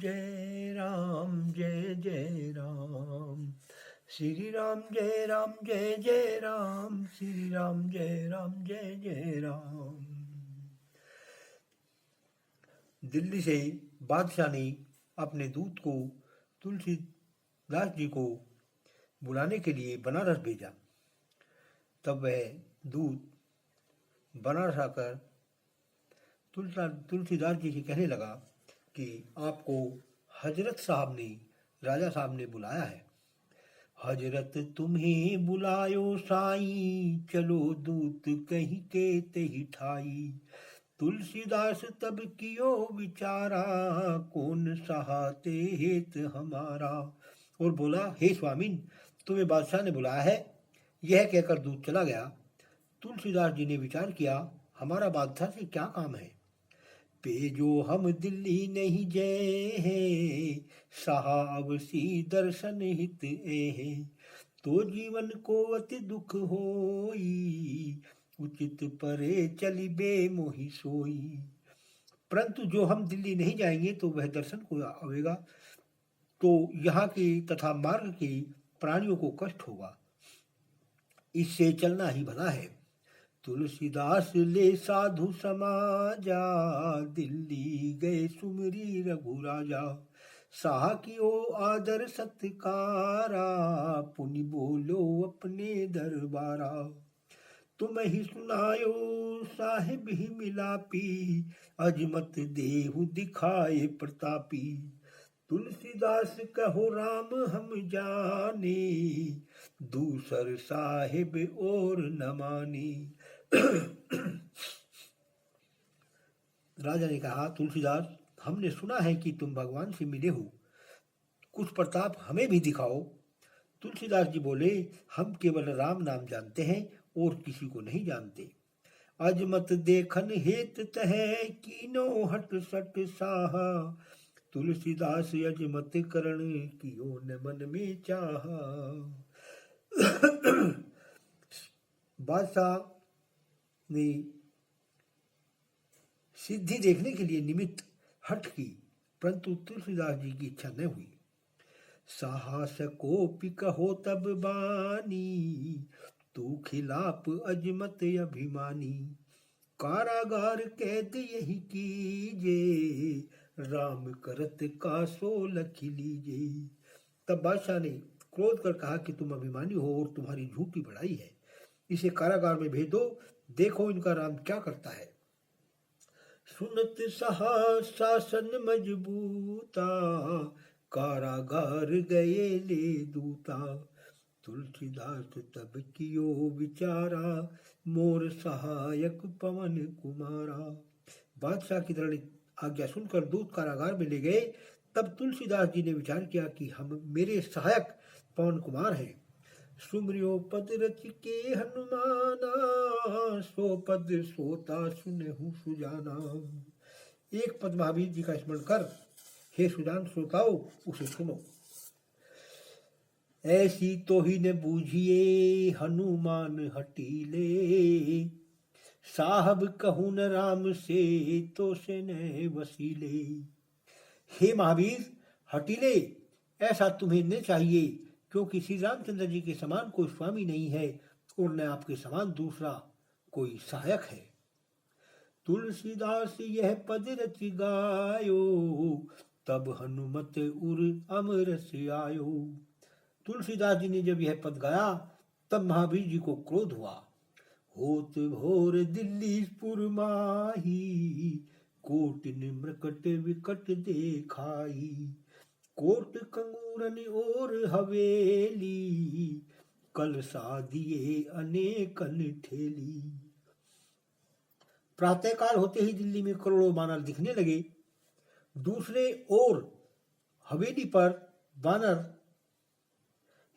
जय जय राम, श्री राम जय जय राम, श्री राम जय जय राम। दिल्ली से बादशाह ने अपने दूत को तुलसीदास जी को बुलाने के लिए बनारस भेजा। तब वह दूत बनारस आकर तुलसीदास जी से कहने लगा कि आपको हजरत साहब ने, राजा साहब ने बुलाया है। हजरत तुम्हें बुलायो साई, चलो दूत कहीं के तही ठाई। तुलसीदास तब कियो विचारा, कौन सहाते हेत हमारा। और बोला, हे स्वामिन, तुम्हें बादशाह ने बुलाया है। यह कहकर दूत चला गया। तुलसीदास जी ने विचार किया, हमारा बादशाह से क्या काम है। पे जो हम दिल्ली नहीं जय है, साहब सी दर्शन हित ए। तो जीवन को अति दुख होई, उचित परे चली बे मोहि सोई। परंतु जो हम दिल्ली नहीं जाएंगे तो वह दर्शन को आवेगा, तो यहाँ के तथा मार्ग के प्राणियों को कष्ट होगा। इससे चलना ही भला है। तुलसीदास ले साधु समाजा, दिल्ली गए सुमरी रघुराजा। साह कियो आदर सत्कारा, पुनि बोलो अपने दरबारा। तुम ही सुनायो साहिब ही मिलापी, अजमत देहु दिखाए प्रतापी। तुलसीदास कहो राम हम जाने, दूसर साहिब और न मानी। राजा ने कहा, तुलसीदास, हमने सुना है कि तुम भगवान से मिले हो, कुछ प्रताप हमें भी दिखाओ। तुलसीदास जी बोले, हम केवल राम नाम जानते हैं और किसी को नहीं जानते। अजमत देखन हेत तह, कीनो हट सट साह। तुलसीदास अजमत करण, कियो न मन में चाह। बादशाह ने सिद्धि देखने के लिए निमित्त हट की, परंतु तुलसीदास जी की इच्छा न हुई। साहस को कहो तब बानी, तू खिलाप अजमत अभिमानी। कारागार कैद यही कीजे, राम करत का सो लख लीजे। तब बादशाह ने क्रोध कर कहा कि तुम अभिमानी हो और तुम्हारी झूठी बड़ाई है, इसे कारागार में भेज दो, देखो इनका राम क्या करता है। सुनत सहा शासन मजबूता, कारागार गए ले दूता। तुलसीदास तब कियो विचारा, मोर सहायक पवन कुमारा। बादशाह की तरह आज्ञा सुनकर दूत कारागार में ले गए। तब तुलसीदास जी ने विचार किया कि हम, मेरे सहायक पवन कुमार हैं। सुमरियो पद रच के हनुमाना, सो पद सोता सुनहु सुजाना। एक पद महावीर जी का स्मरण कर, हे सुजान श्रोताओ, उसे सुनो। ऐसी तो ही न बूझिए हनुमान हटीले, साहब कहूँ न राम से तो से न वसीले। हे महावीर हटीले, ऐसा तुम्हें न चाहिए, क्योंकि श्री रामचंद्र जी के समान कोई स्वामी नहीं है और न आपके समान दूसरा कोई सहायक है। तुलसीदास यह पद रच गायो, तब हनुमत उर अमर से आयो। तुलसीदास जी ने जब यह पद गाया, तब महावीर जी को क्रोध हुआ। होत भोर दिल्लीपुर माही, कोटिन मृकट विकट देखाई। कोट कंगूरन और हवेली, कल सादिए अनेकन ठेली। प्रातःकाल होते ही दिल्ली में करोड़ों बानर दिखने लगे। दूसरे ओर हवेली पर बानर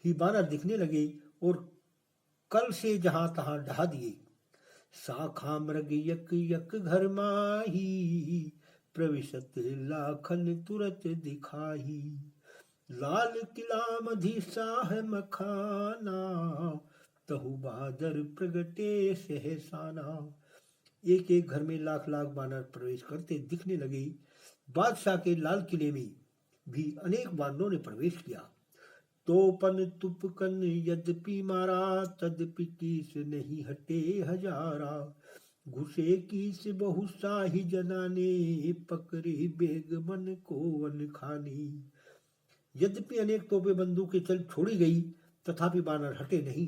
ही बानर दिखने लगे और कल से जहां तहां ढहा दिए। शाखा मृग यक यक घर माही, प्रविशत लाखन तुरत दिखाही। लाल किला मधी साह मखाना, तहु बादर प्रगटे सहसाना। एक एक घर में लाख लाख बानर प्रवेश करते दिखने लगे। बादशाह के लाल किले में भी अनेक बानरों ने प्रवेश किया। तोपन तुपकन यद्यपि मारा, तदपि कीस नहीं हटे हजारा। घुसे कीस बहु साही जनाने, पकड़े बेग मन को वन खाने। यद्यपि अनेक तोपे बंदूकें चल छोड़ी गई, तथापि बानर हटे नहीं।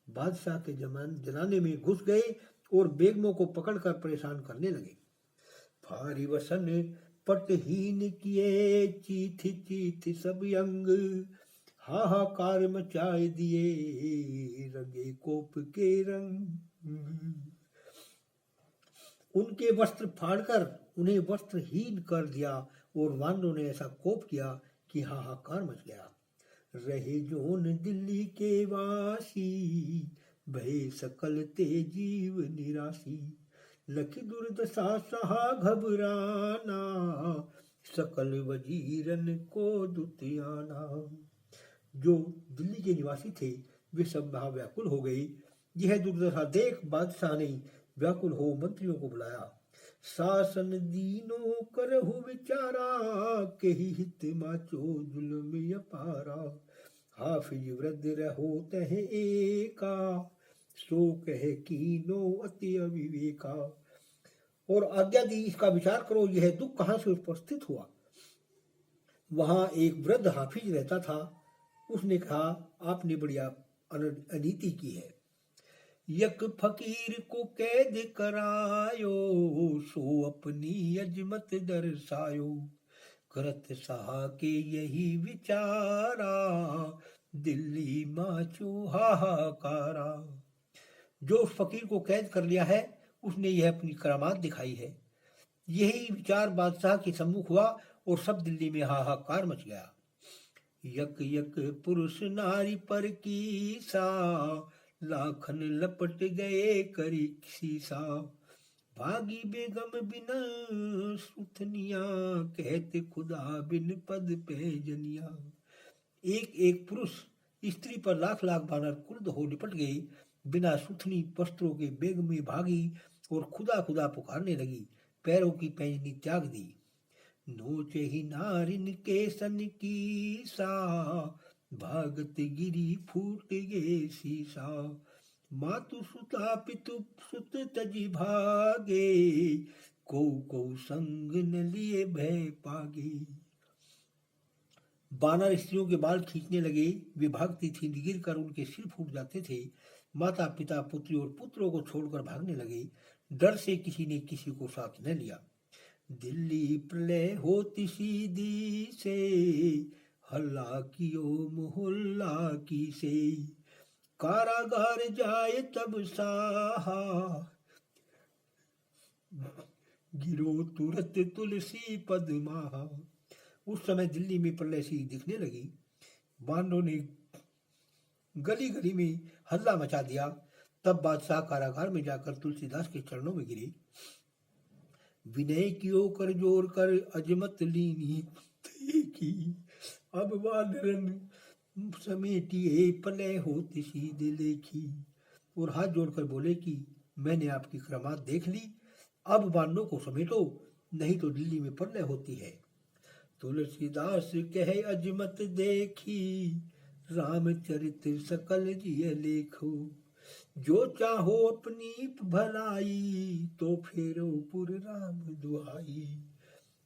बादशाह के जनाने में घुस गए और बेगमों को पकड़कर परेशान करने लगे। फारी वसन पटहीन किए, चीथ चीथ सब अंग। हाहाकार मचाए दिए, रंगे कोप के रंग। उनके वस्त्र फाड़कर उन्हें वस्त्रहीन कर दिया और वानरों ने ऐसा कोप किया कि हाहाकार मच गया। रहे जोन दिल्ली के वासी, भय सकल ते जीव निराशी। लखी दुर्दशा सहा घबराना, सकल वजीरन को दुतियाना। जो दिल्ली के निवासी थे वे सब महाव्याकुल हो गए। यह दुर्दशा देख बादशाह ने व्याकुल हो मंत्रियों को बुलाया। शासन दीनो करहु विचारा, कही हित माचो जुल्म अपारा। हाफिज वृद्ध रहो तह एका, सो कह कीनो अति अविवेका। और आज्ञा दी, इसका विचार करो यह दुख कहाँ से उपस्थित हुआ। वहां एक वृद्ध हाफिज रहता था। उसने कहा, आपने बढ़िया अनीति की है। यक फकीर को कैद करायो, सो अपनी अजमत दर्शायो। करत सहा के यही विचारा, दिल्ली माचो हाहाकारा। जो उस फकीर को कैद कर लिया है उसने यह अपनी करामात दिखाई है। यही विचार बादशाह के सम्मुख हुआ और सब दिल्ली में हाहाकार मच गया। यक यक पुरुष नारी पर कीसा, लाखन लपट गए करी सीसा। भागी बेगम बिन सुथनिया, कहते खुदा बिन पद पे जनिया। एक एक पुरुष स्त्री पर लाख लाख बानर क्रुद्ध हो निपट गए। बिना सुथनी वस्त्रों के बेग में भागी और खुदा खुदा पुकारने लगी। पैरों की पैंजनी त्याग दी। नोचे ही नारिन के सन की सा, भागत गिरी फूट गे सीसा। मातु सुता पितु सुत तजी भागे, को संग न लिए भय पागे। बानर स्त्रियों के बाल खींचने लगे। वे भागती थी, गिर कर उनके सिर फूट जाते थे। माता पिता पुत्री और पुत्रों को छोड़कर भागने लगे। डर से किसी ने किसी को साथ न लिया। दिल्ली प्रलय होती सीधी से, हल्ला कियो मोहल्ला की से। कारागार जाए तब साहा, गिरो तुरत तुलसी पद्माहा। उस समय दिल्ली में प्रलय सी दिखने लगी। बानरों ने गली गली में हल्ला मचा दिया। तब बादशाह कारागार में जाकर तुलसीदास के चरणों में गिरे। विनय कियो कर जोर कर, अजमत लीनी की। अब वानरन समेटिए, प्रलय होती सीधे लेखी। और हाथ जोड़कर बोले कि मैंने आपकी करामात देख ली, अब वानरों को समेटो, नहीं तो दिल्ली में प्रलय होती है। तुलसीदास कहे अजमत देखी, रामचरित सकल जिय लेखो। जो चाहो अपनी भलाई, तो फेरो पुर राम दुहाई।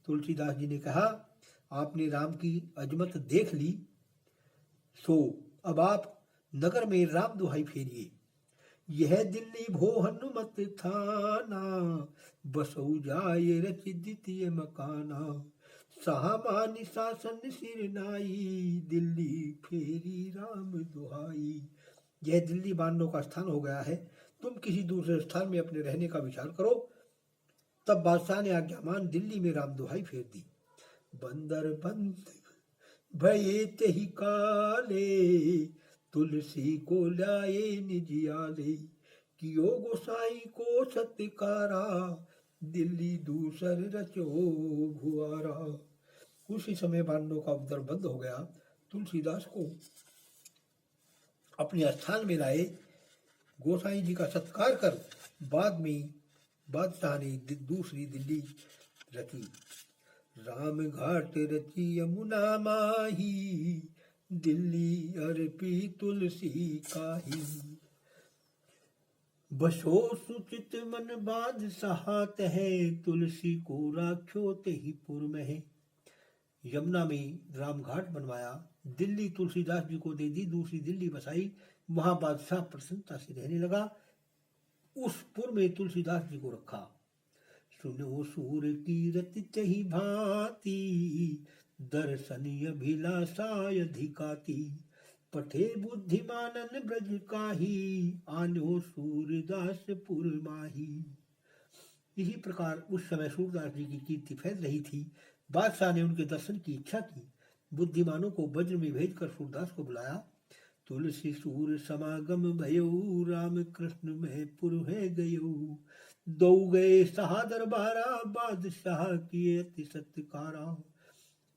तुलसीदास जी ने कहा, आपने राम की अजमत देख ली, सो अब आप नगर में राम दुहाई फेरिए। यह दिल्ली भो हनुमत थाना, बसौ जाए रच द्वितीय मकाना। सामान्य शासन सिर नाई, दिल्ली फेरी राम दुहाई। यह दिल्ली बानरों का स्थान हो गया है, तुम किसी दूसरे स्थान में अपने रहने का विचार करो। तब बादशाह ने आज्ञा मान दिल्ली में राम दुहाई फेर दी। बंदर बंद भये तेहि काले, तुलसी को लाए निज आले। कियो गोसाई को सत्कारा, दिल्ली दूसर रचो भुआरा। उसी समय बानरों का उपद्रव बंद हो गया। तुलसीदास को अपने स्थान में लाए। गोसाई जी का सत्कार कर बाद में बादशाह ने दूसरी दिल्ली रची। राम घाट रची यमुना माही, दिल्ली अर्पी तुलसी काही। बसो सुचित मन बादशाह है, तुलसी को राख्यो तेहि पुर में है। यमुना में राम घाट बनवाया, दिल्ली तुलसीदास जी को दे दी, दूसरी दिल्ली बसाई, वहां बादशाह प्रसन्नता से रहने लगा। उस पुर में तुलसीदास जी को रखा। सुनो सूर कीरति तहि भांति, दर्शनीय अभिलाषाय अधिकाती। पठे बुद्धिमानन ब्रज काही, आनो सूरदास पुर माही। इसी प्रकार उस समय सूरदास जी की कीर्ति फैल रही थी। बादशाह ने उनके दर्शन की इच्छा की। बुद्धिमानों को वज्र में भेजकर सूरदास को बुलाया। तुलसी सूर समागम भयो, राम कृष्ण में पुर है गयो। दो गए सहा दरबारा, बादशाह किए अति सत्कारा।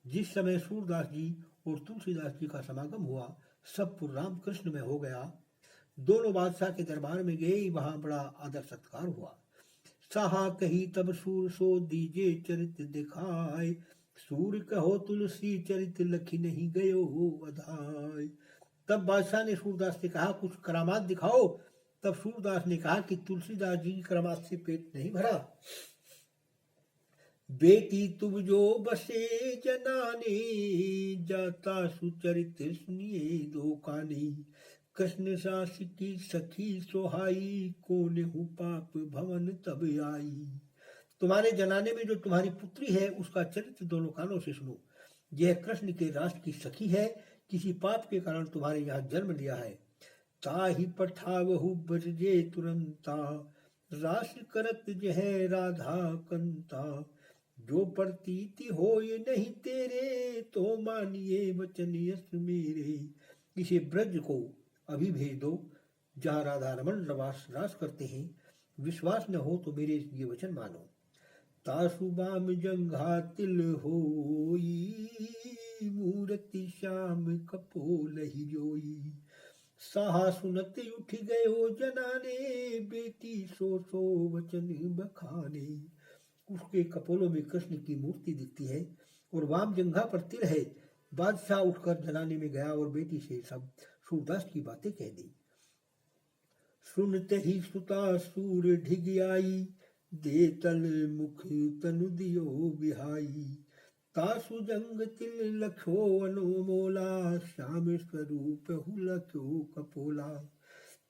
जिस समय सूरदास जी और तुलसीदास जी का समागम हुआ, सब पुर राम कृष्ण में हो गया। दोनों बादशाह के दरबार में गए, वहां बड़ा आदर सत्कार हुआ। साहा कही तब सूर सो दीजे चरित दिखाए, सूर कहो तुलसी चरित लखी नहीं गयो अधाय। तब बादशाह ने सूरदास से कहा, कुछ करामात दिखाओ। तब सूरदास ने कहा कि तुलसीदास जी की करामात से पेट नहीं भरा। बेटी तुम जो बसे जनाने, जाता सुचरित सुनिए दो कानी। कृष्ण सास की सखी सोहाई, कोने हूँ पाप भवन तब आई। तुम्हारे जनाने में जो तुम्हारी पुत्री है, उसका चरित्र दोनों कानों से सुनो। यह कृष्ण के रास की सखी है, किसी पाप के कारण तुम्हारे यहाँ जन्म लिया है। ताहि पठावहु बरजे तुरंता, रास करत जह राधा कंता। जो प्रतीति हो ये नहीं तेरे, तो मानिए वचन यस मेरे। इसे ब्रज को अभी भेज दो, जहाँ राधा रमन रास करते हैं। विश्वास न हो तो मेरे ये वचन मानो। तासुबाम जंघा तिल होई, मूर्ति श्याम कपोल ही जोई। साहा सुनत उठ गयो जनाने, बेटी सो सो वचन बखाने। उसके कपोलों में कृष्ण की मूर्ति दिखती है और वाम जंघा पर तिल है। बादशाह उठकर जनाने में गया और बेटी से सब सूरदास की बातें कह दी। सुनते ही सुता सूर ढिग आई, दे तल मुख तनु दियो बिहाई। तासु जंग तिल लखो अनमोला, श्याम स्वरूप हु लखो कपोला।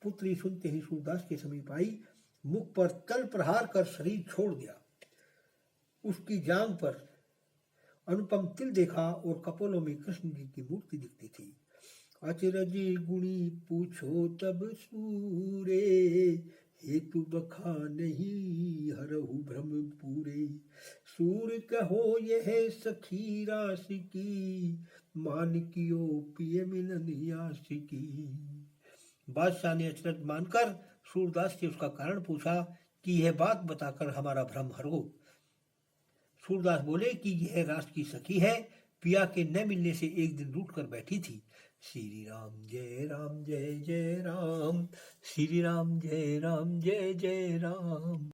पुत्री सुनते ही सूरदास के समीप आई, मुख पर तल प्रहार कर शरीर छोड़ दिया। उसकी जांघ पर अनुपम तिल देखा और कपोलों में कृष्ण जी की मूर्ति दिखती थी। अचरज गुणी पूछो तब सूरे, हेतु बखा नहीं हरहु भ्रम पूरे। सूर कहो यह सखी रास की, मान कियो पिय मिलन यास की। बादशाह ने अचरज मानकर सूरदास से उसका कारण पूछा कि यह बात बताकर हमारा भ्रम हरो। सूरदास बोले कि यह रास की सखी है, पिया के न मिलने से एक दिन रूठ कर बैठी थी। श्री राम जय राम जय जय राम, श्री राम जय जय राम।